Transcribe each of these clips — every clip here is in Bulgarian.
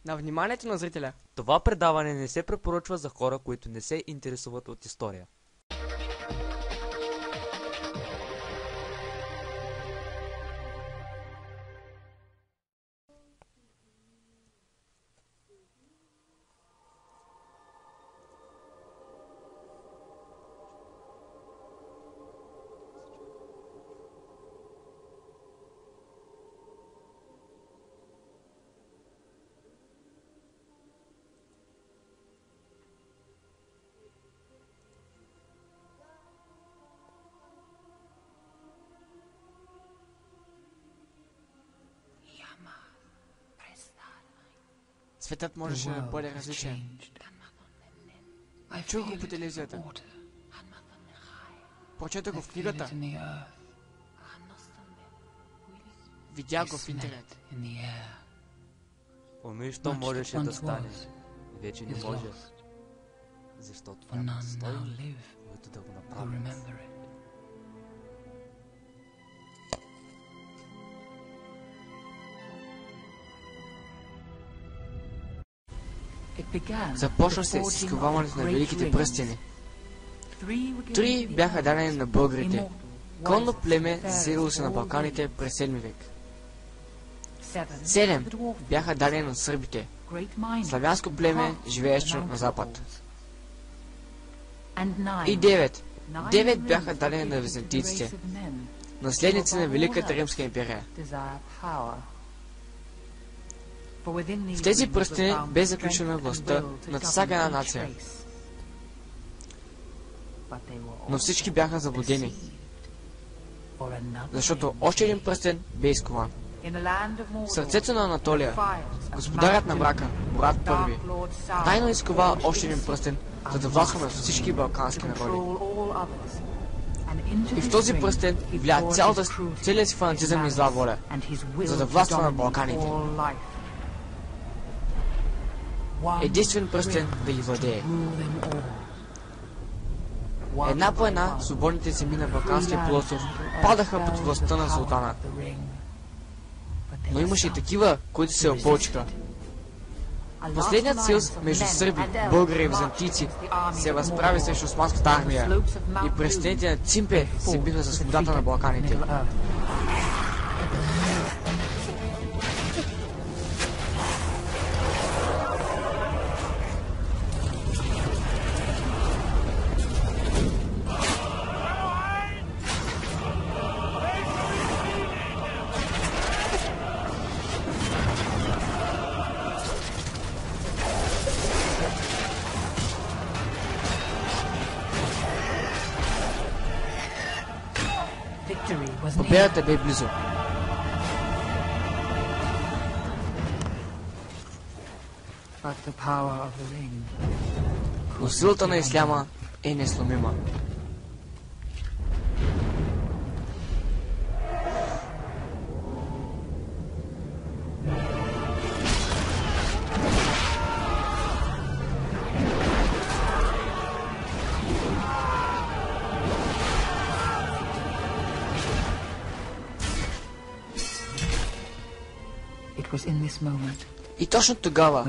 На вниманието на зрителя. Това предаване не се препоръчва за хора, които не се интересуват от история. Светът можеше да бъде различен. Чух го по телевизията. Прочетох го в книгата. Видях го в интернет. Помни, що можеше да стане. Вече не може. Защото няма достойни, които да го направят. Започна се с изковаването на великите пръстени. 3 бяха дадени на българите. Конно племе, заселило се на Балканите през 7 век. 7 бяха дадени на сърбите. Славянско племе, живеещо на запад. И 9 бяха дадени на византийците, наследници на Великата Римска империя. В тези пръстени бе заключена властта над всяка една нация. Но всички бяха заблудени, защото още един пръстен бе изкован. В сърцето на Анатолия, господарят на мрака, Мурад I, тайно изкова още един пръстен, за да властва над всички балкански народи. И в този пръстен вля целият си фанатизъм и зла воля, за да властва на Балканите. Единствен пръстен да ги владее. Една по една, свободните земи на Балканския полуостров падаха под властта на султана. Но имаше и такива, които се опълчиха. Последният съюз между сърби, българи и византийци се възправи срещу османската армия и пръстените на Цимпе се биха за свободата на Балканите. Победата бе близо. Но силата на исляма е несломима. И точно тогава,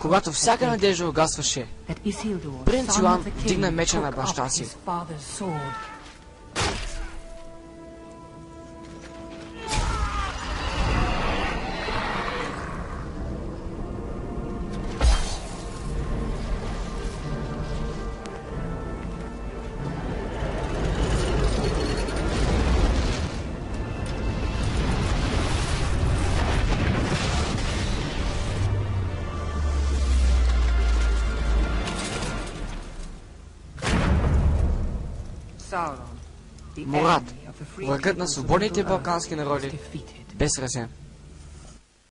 когато всяка надежда угасваше, принц Йоан вдигна меча на баща си. Мурад, врагът на свободните балкански народи, бе сразен.